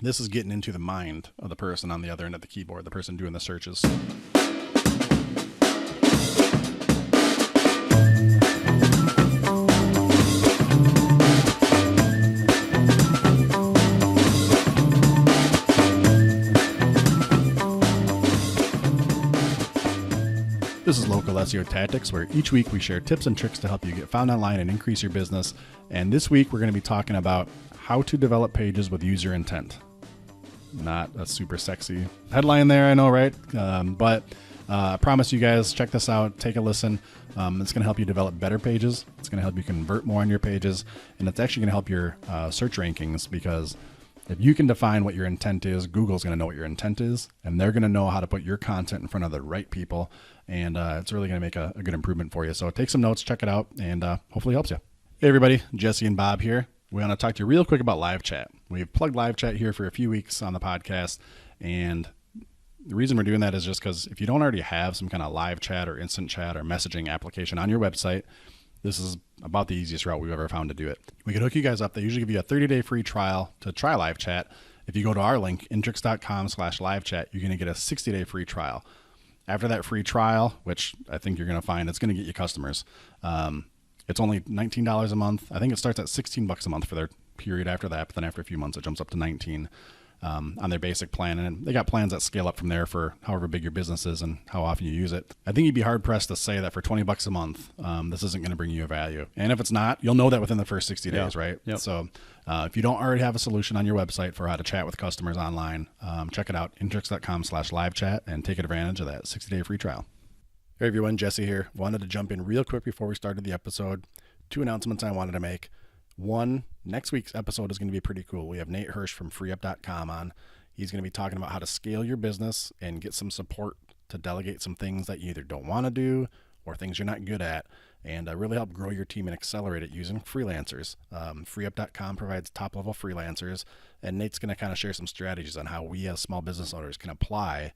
This is getting into the mind of the person on the other end of the keyboard, the person doing the searches. This is Local SEO Tactics, where each week we share tips and tricks to help you get found online and increase your business. And this week we're going to be talking about how to develop pages with user intent. Not a super sexy headline there, I know, right? But I promise you guys, check this out, take a listen. It's going to help you develop better pages. It's going to help you convert more on your pages. And it's actually going to help your search rankings, because if you can define what your intent is, Google's going to know what your intent is, and they're going to know how to put your content in front of the right people. And it's really going to make a good improvement for you. So take some notes, check it out, and hopefully it helps you. Hey everybody, Jesse and Bob here. We want to talk to you real quick about live chat. We've plugged live chat here for a few weeks on the podcast, and the reason we're doing that is just because if you don't already have some kind of live chat or instant chat or messaging application on your website, this is about the easiest route we've ever found to do it. We can hook you guys up. They usually give you a 30-day free trial to try live chat. If you go to our link, intrix.com/live chat, you're going to get a 60-day free trial. After that free trial, which I think you're going to find it's going to get you customers, it's only $19 a month. I think it starts at $16 a month for their period after that, but then after a few months it jumps up to $19 on their basic plan. And they got plans that scale up from there for however big your business is and how often you use it. I think you'd be hard pressed to say that for $20 a month, this isn't going to bring you a value. And if it's not, you'll know that within the first 60 days, right? Yep. So if you don't already have a solution on your website for how to chat with customers online, check it out, intrix.com/live chat, and take advantage of that 60-day free trial. Hey everyone, Jesse here. Wanted to jump in real quick before we started the episode. 2 announcements I wanted to make. One, next week's episode is going to be pretty cool. We have Nate Hirsch from freeup.com on. He's going to be talking about how to scale your business and get some support to delegate some things that you either don't want to do or things you're not good at, and really help grow your team and accelerate it using freelancers. Freeup.com provides top-level freelancers, and Nate's going to kind of share some strategies on how we as small business owners can apply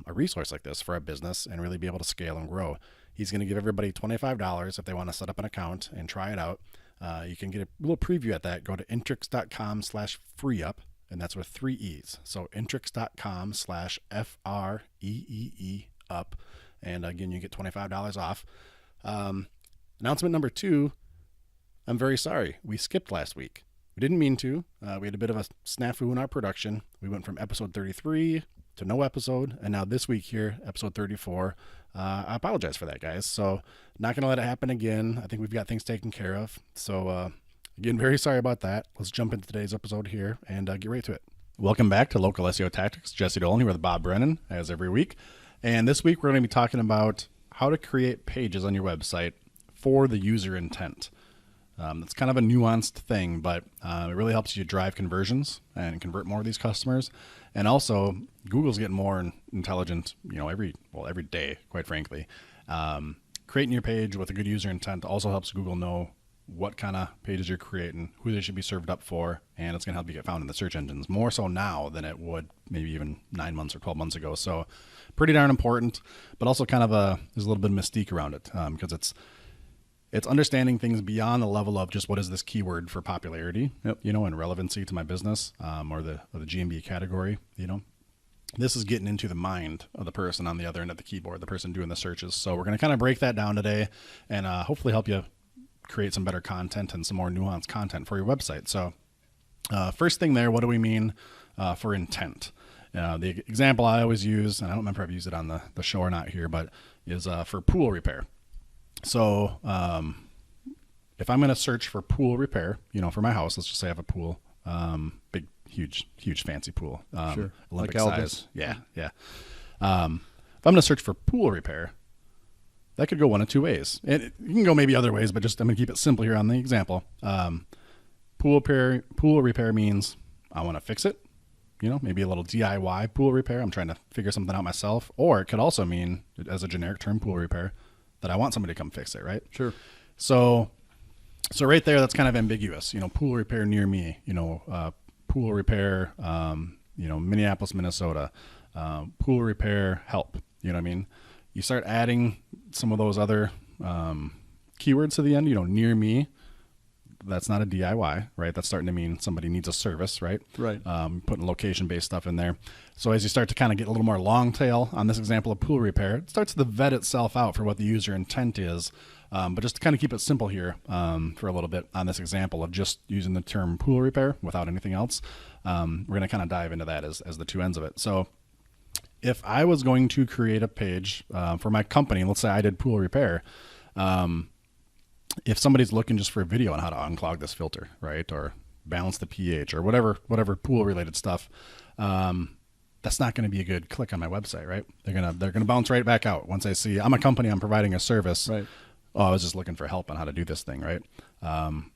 a resource like this for our business and really be able to scale and grow. He's going to give everybody $25 if they want to set up an account and try it out. You can get a little preview at that. Go to intrix.com/freeup, and that's with 3 E's. So intrix.com/FREEE up. And again, you get $25 off. Announcement number 2, I'm very sorry. We skipped last week. We didn't mean to. We had a bit of a snafu in our production. We went from episode 33 to no episode, and now this week here, episode 34. I apologize for that, guys. So not going to let it happen again. I think we've got things taken care of. So again, very sorry about that. Let's jump into today's episode here and get right to it. Welcome back to Local SEO Tactics. Jesse Dolan here with Bob Brennan, as every week. And this week we're going to be talking about how to create pages on your website for the user intent. It's kind of a nuanced thing, but it really helps you drive conversions and convert more of these customers. And also, Google's getting more intelligent, every day, quite frankly. Creating your page with a good user intent also helps Google know what kind of pages you're creating, who they should be served up for, and it's going to help you get found in the search engines more so now than it would maybe even 9 months or 12 months ago. So pretty darn important, but also kind of there's a little bit of mystique around it because it's understanding things beyond the level of just what is this keyword for popularity, and relevancy to my business, or the GMB category, This is getting into the mind of the person on the other end of the keyboard, the person doing the searches. So we're going to kind of break that down today and hopefully help you create some better content and some more nuanced content for your website. So first thing there, what do we mean for intent? The example I always use, and I don't remember if I've used it on the show or not here, but is for pool repair. So if I'm going to search for pool repair, for my house, let's just say I have a pool, big, huge fancy pool, Sure. Olympic Like size. Yeah. If I'm going to search for pool repair, that could go one of 2 ways. You can go maybe other ways, but I'm going to keep it simple here on the example. Pool repair means I want to fix it. Maybe a little DIY pool repair. I'm trying to figure something out myself. Or it could also mean, as a generic term, pool repair, that I want somebody to come fix it, right? Sure. So right there, that's kind of ambiguous. Pool repair near me. Pool repair. Minneapolis, Minnesota. Pool repair help. You know what I mean? You start adding some of those other keywords to the end. Near me. that's not a DIY, right? That's starting to mean somebody needs a service, right? Right. Putting location-based stuff in there. So as you start to kind of get a little more long tail on this example of pool repair, it starts to vet itself out for what the user intent is. But just to kind of keep it simple here for a little bit on this example of just using the term pool repair without anything else, we're going to kind of dive into that as the two ends of it. So if I was going to create a page for my company, let's say I did pool repair, if somebody's looking just for a video on how to unclog this filter, right, or balance the pH or whatever pool related stuff, that's not going to be a good click on my website, right? They're gonna bounce right back out once they see I'm a company, I'm providing a service. Right. Oh, I was just looking for help on how to do this thing, right?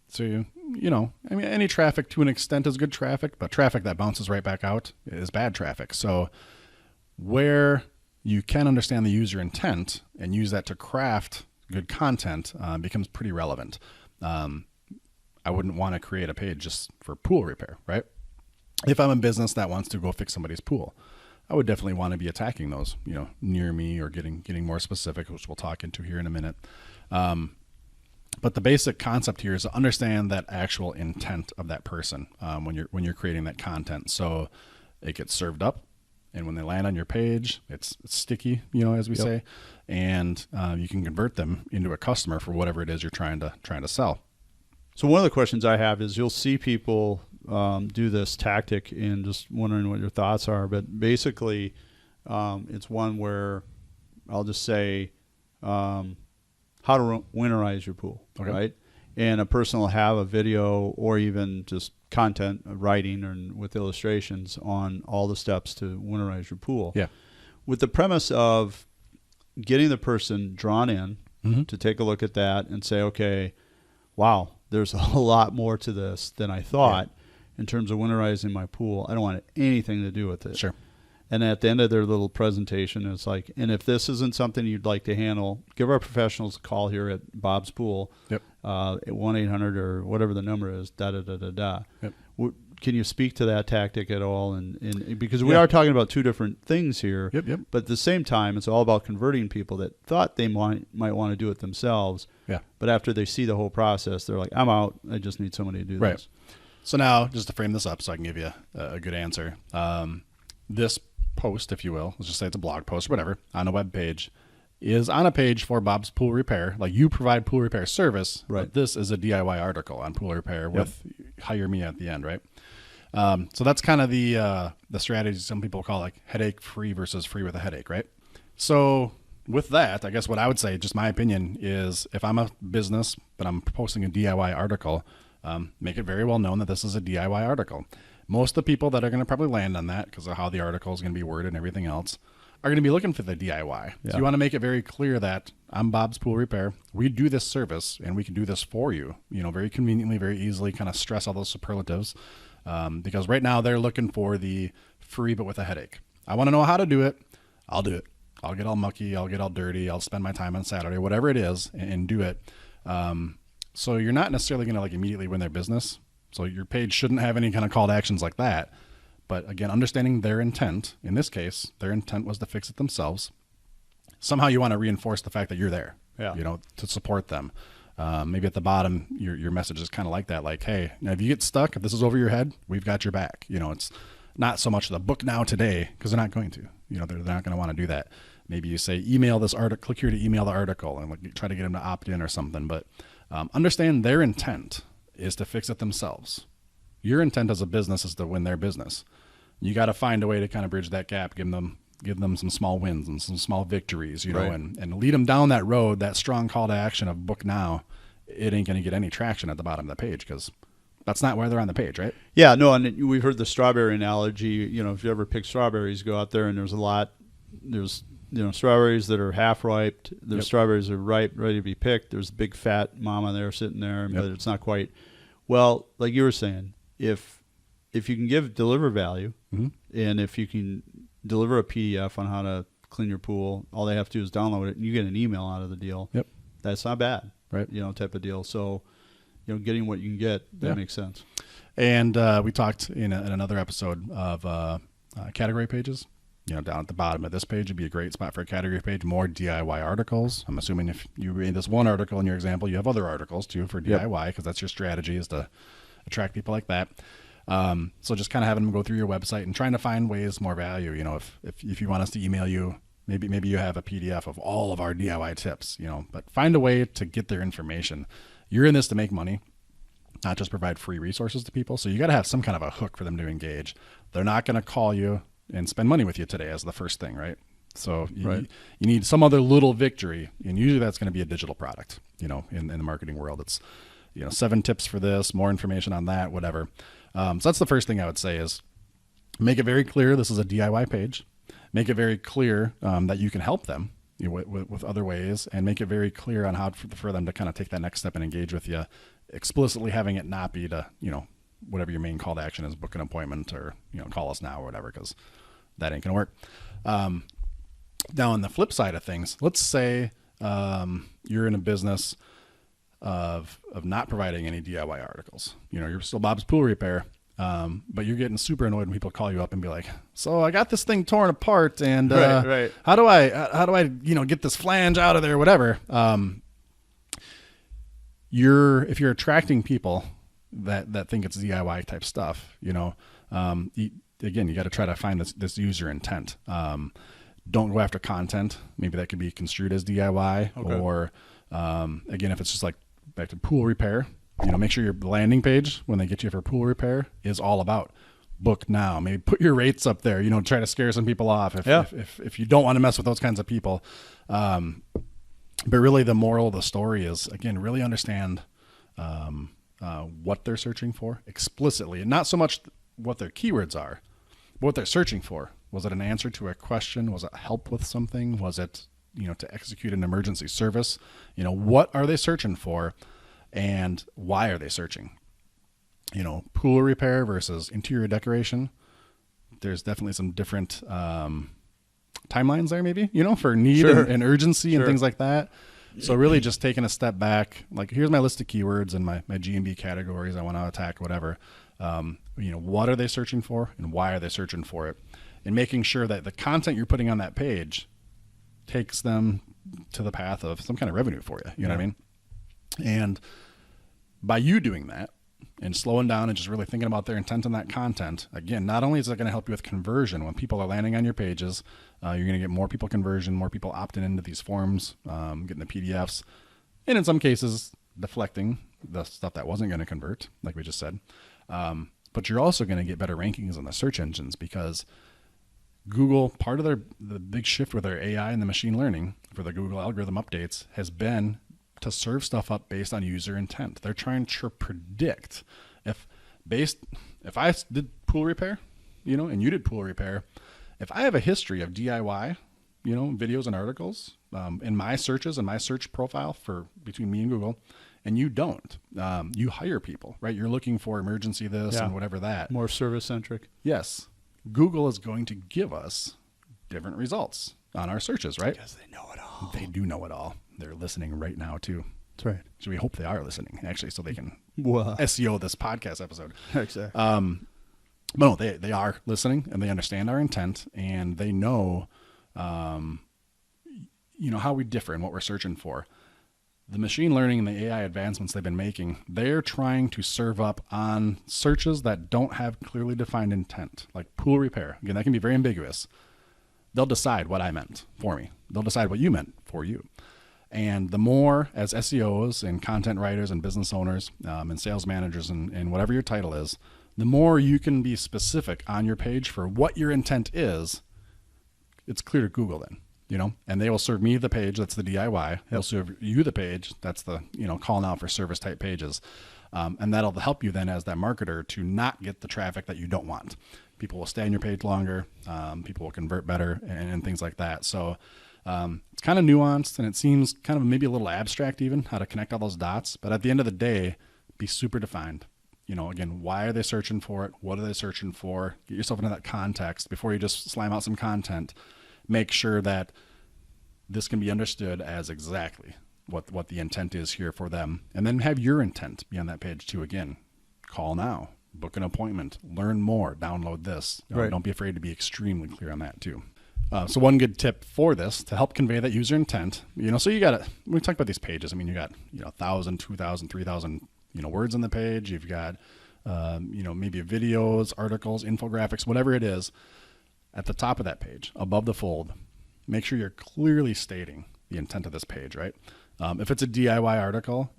So you know, I mean, any traffic to an extent is good traffic, but traffic that bounces right back out is bad traffic. So where you can understand the user intent and use that to craft good content becomes pretty relevant. I wouldn't want to create a page just for pool repair, right? If I'm a business that wants to go fix somebody's pool, I would definitely want to be attacking those, you know, near me or getting more specific, which we'll talk into here in a minute. But the basic concept here is to understand that actual intent of that person when you're creating that content. So it gets served up, and when they land on your page, it's sticky, you know, as we say, and you can convert them into a customer for whatever it is you're trying to sell. So one of the questions I have is you'll see people do this tactic, and just wondering what your thoughts are. But basically, it's one where I'll just say how to winterize your pool, right? And a person will have a video or even just content, writing or with illustrations on all the steps to winterize your pool. Yeah. With the premise of getting the person drawn in to take a look at that and say, okay, wow, there's a lot more to this than I thought in terms of winterizing my pool. I don't want anything to do with it. Sure. And at the end of their little presentation, it's like, and if this isn't something you'd like to handle, give our professionals a call here at Bob's Pool, at 1-800 or whatever the number is, da-da-da-da-da. Yep. Can you speak to that tactic at all? And because we are talking about two different things here, but at the same time, it's all about converting people that thought they might want to do it themselves. Yeah. But after they see the whole process, they're like, I'm out. I just need somebody to do this. So now, just to frame this up so I can give you a good answer, this post, if you will, let's just say it's a blog post or whatever, on a web page, is on a page for Bob's Pool Repair. Like, you provide pool repair service, but this is a DIY article on pool repair with hire me at the end, right? So that's kind of the strategy some people call like headache free versus free with a headache, right? So with that, I guess what I would say, just my opinion, is if I'm a business but I'm posting a DIY article, make it very well known that this is a DIY article. Most of the people that are going to probably land on that because of how the article is going to be worded and everything else are going to be looking for the DIY. Yeah. So you want to make it very clear that I'm Bob's Pool Repair. We do this service and we can do this for you, you know, very conveniently, very easily, kind of stress all those superlatives. Because right now they're looking for the free but with a headache. I want to know how to do it. I'll do it. I'll get all mucky. I'll get all dirty. I'll spend my time on Saturday, whatever it is, and do it. So you're not necessarily going to like immediately win their business. So your page shouldn't have any kind of call to actions like that. But again, understanding their intent, in this case, their intent was to fix it themselves. Somehow you want to reinforce the fact that you're there, you know, to support them. Maybe at the bottom, your message is kind of like that. Like, hey, now if you get stuck, if this is over your head, we've got your back. You know, it's not so much the book now today, because they're not going to, you know, they're not going to want to do that. Maybe you say, email this article, click here to email the article, and like try to get them to opt in or something. But understand their intent is to fix it themselves. Your intent as a business is to win their business. You got to find a way to kind of bridge that gap, give them some small wins and some small victories, you know, and lead them down that road, that strong call to action of book now. It ain't going to get any traction at the bottom of the page because that's not why they're on the page, right? Yeah, no, and we've heard the strawberry analogy. You know, if you ever pick strawberries, go out there and there's strawberries that are half ripe. There's strawberries that are ripe, ready to be picked. There's a big fat mama there sitting there, but it's not quite. Well, like you were saying, if you can deliver value, and if you can deliver a PDF on how to clean your pool, all they have to do is download it, and you get an email out of the deal. Yep, that's not bad, right? You know, type of deal. So, you know, getting what you can get, that makes sense. And we talked in another episode of category pages. down at the bottom of this page would be a great spot for a category page. More DIY articles. I'm assuming if you read this one article in your example, you have other articles too for DIY, because that's your strategy, is to attract people like that. So just kind of having them go through your website and trying to find ways more value. If you want us to email you, maybe you have a PDF of all of our DIY tips, but find a way to get their information. You're in this to make money, not just provide free resources to people. So you got to have some kind of a hook for them to engage. They're not going to call you and spend money with you today as the first thing, right? So you need some other little victory, and usually that's going to be a digital product. In the marketing world, it's 7 tips for this, more information on that, whatever. So that's the first thing I would say is make it very clear this is a DIY page. Make it very clear that you can help them with other ways, and make it very clear on how for them to kind of take that next step and engage with you. Explicitly having it not be to whatever your main call to action is, book an appointment or call us now or whatever, because that ain't gonna work. Now on the flip side of things, let's say you're in a business of not providing any DIY articles. You're still Bob's Pool Repair, but you're getting super annoyed when people call you up and be like, so I got this thing torn apart, and how do I get this flange out of there, whatever. If you're attracting people that think it's DIY type stuff, you got to try to find this user intent. Don't go after content. Maybe that could be construed as DIY, or again, if it's just like back to pool repair, make sure your landing page when they get you for pool repair is all about book now. Maybe put your rates up there, try to scare some people off if you don't want to mess with those kinds of people. But really the moral of the story is, again, really understand what they're searching for explicitly, and not so much what their keywords are, but what they're searching for. Was it an answer to a question? Was it help with something? Was it, to execute an emergency service? What are they searching for, and why are they searching? Pool repair versus interior decoration. There's definitely some different timelines there, maybe, for need and urgency and things like that. So really just taking a step back, like, here's my list of keywords and my G&B categories I want to attack, whatever. What are they searching for, and why are they searching for it? And making sure that the content you're putting on that page takes them to the path of some kind of revenue for you. You know what I mean? And by you doing that and slowing down and just really thinking about their intent on that content, again, not only is it going to help you with conversion when people are landing on your pages, you're going to get more people conversion, more people opting into these forms, getting the PDFs, and in some cases deflecting the stuff that wasn't going to convert, like we just said. But you're also going to get better rankings on the search engines, because Google, part of the big shift with their AI and the machine learning for the Google algorithm updates has been to serve stuff up based on user intent. They're trying to predict if I did pool repair, and you did pool repair, if I have a history of DIY, videos and articles in my searches and my search profile for between me and Google, and you don't, you hire people, right? You're looking for emergency this and whatever that. More service centric. Yes. Google is going to give us different results on our searches, right? Because they know it all. They do know it all. They're listening right now too. That's right. So we hope they are listening, actually, so they can SEO this podcast episode. Exactly. But no, they are listening, and they understand our intent, and they know, how we differ and what we're searching for. The machine learning and the AI advancements they've been making, they're trying to serve up on searches that don't have clearly defined intent, like pool repair. Again, that can be very ambiguous. They'll decide what I meant for me. They'll decide what you meant for you. And the more, as SEOs and content writers and business owners and sales managers and whatever your title is, the more you can be specific on your page for what your intent is, it's clear to Google then. And they will serve me the page, that's the DIY. They'll serve you the page, that's the, call now for service type pages. And that'll help you then as that marketer to not get the traffic that you don't want. People will stay on your page longer, people will convert better and things like that. So it's kind of nuanced, and it seems kind of maybe a little abstract even, how to connect all those dots. But at the end of the day, be super defined. Again, why are they searching for it? What are they searching for? Get yourself into that context before you just slam out some content. Make sure that this can be understood as exactly what the intent is here for them. And then have your intent be on that page too. Again, call now, book an appointment, learn more, download this. Right. Don't be afraid to be extremely clear on that too. So one good tip for this to help convey that user intent, so you got to, when we talk about these pages, I mean, you got, 1,000, 2,000, 3,000, words on the page. You've got, maybe videos, articles, infographics, whatever it is. At the top of that page, above the fold, make sure you're clearly stating the intent of this page, right? If it's a DIY article,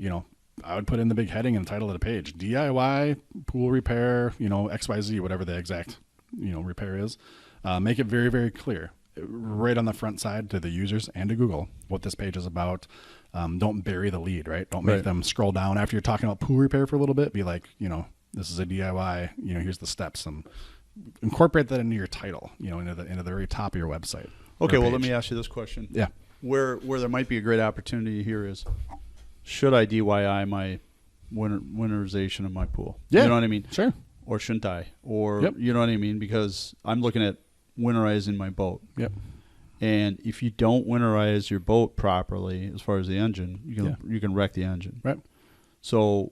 I would put in the big heading and title of the page, DIY pool repair, XYZ, whatever the exact, repair is. Make it very, very clear right on the front side to the users and to Google what this page is about. Don't bury the lead, right? Don't make them scroll down after you're talking about pool repair for a little bit. Be like, this is a DIY, here's the steps, and incorporate that into your title, into the very top of your website. Okay, well, let me ask you this question. Yeah. Where there might be a great opportunity here is, should I DIY my winterization of my pool? Yeah. You know what I mean? Sure. Or shouldn't I? Or, Yep. you know what I mean? Because I'm looking at winterizing my boat. Yep. And if you don't winterize your boat properly, as far as the engine, you can wreck the engine. Right. So,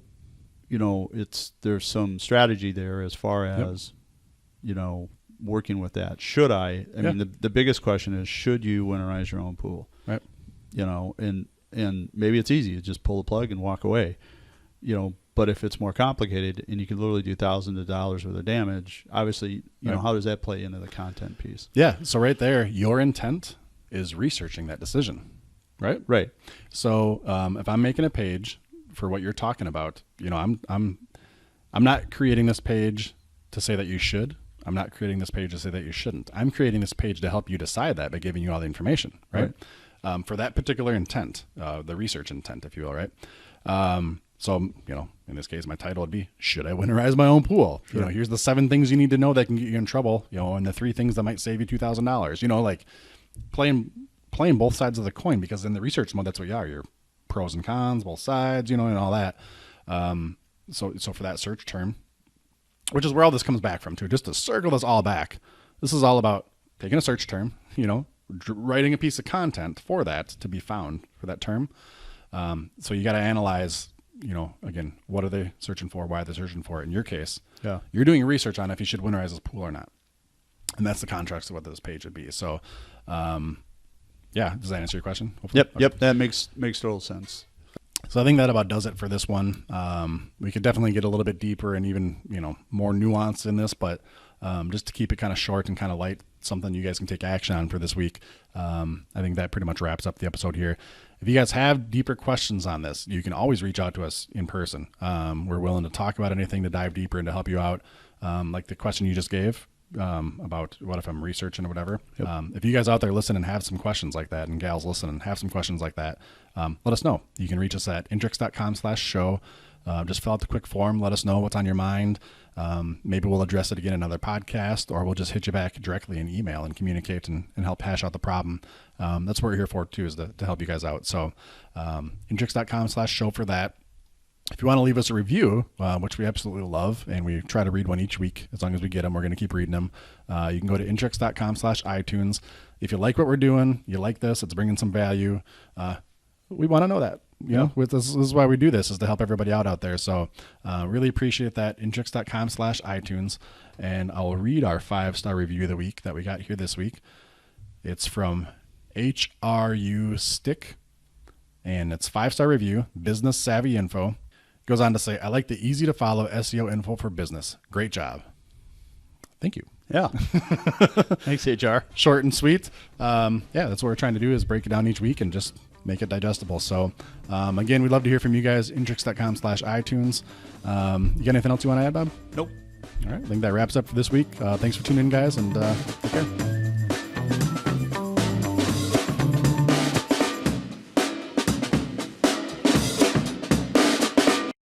there's some strategy there as far as, working with that. Should I? I mean, the biggest question is, should you winterize your own pool? Right. And maybe it's easy. You just pull the plug and walk away. But if it's more complicated and you can literally do thousands of dollars worth of damage, obviously, how does that play into the content piece? Yeah. So right there, your intent is researching that decision, right? Right. So if I'm making a page for what you're talking about, I'm not creating this page to say that you should. I'm not creating this page to say that you shouldn't. I'm creating this page to help you decide that by giving you all the information, right? For that particular intent, the research intent, if you will, right? So, in this case, my title would be, should I winterize my own pool? Sure. Here's the 7 things you need to know that can get you in trouble, and the 3 things that might save you $2,000, like playing both sides of the coin, because in the research mode, that's what you are. You're pros and cons, both sides, and all that. So for that search term, which is where all this comes back from too, just to circle this all back, this is all about taking a search term, writing a piece of content for that to be found for that term. So you got to analyze, again, what are they searching for? Why are they searching for it? In your case, you're doing research on if you should winterize this pool or not. And that's the context of what this page would be. So, does that answer your question? Hopefully? Yep. Okay. Yep. That makes total sense. So I think that about does it for this one. We could definitely get a little bit deeper and even, more nuanced in this, but just to keep it kind of short and kind of light, something you guys can take action on for this week. I think that pretty much wraps up the episode here. If you guys have deeper questions on this, you can always reach out to us in person. We're willing to talk about anything to dive deeper and to help you out. Like the question you just gave about what if I'm researching or whatever. Yep. If you guys out there listen and have some questions like that, and gals listen and have some questions like that, let us know. You can reach us at intrix.com/show. Just fill out the quick form. Let us know what's on your mind. Maybe we'll address it again in another podcast, or we'll just hit you back directly in email and communicate and help hash out the problem. That's what we're here for too, is to help you guys out. So intrix.com/show for that. If you want to leave us a review, which we absolutely love, and we try to read one each week, as long as we get them, we're going to keep reading them. You can go to intrix.com/iTunes. If you like what we're doing, you like this, it's bringing some value, we want to know that. This is why we do this, is to help everybody out there. So really appreciate that. Intrix.com/iTunes. And I'll read our 5-star review of the week that we got here this week. It's from HRU Stick, and it's 5-star review, business savvy info. Goes on to say, I like the easy to follow SEO info for business. Great job. Thank you. Yeah. Thanks, HR. Short and sweet. That's what we're trying to do, is break it down each week and just make it digestible. So again, we'd love to hear from you guys. Intrix.com/iTunes. You got anything else you want to add, Bob? Nope. All right. I think that wraps up for this week. Thanks for tuning in, guys, and take care.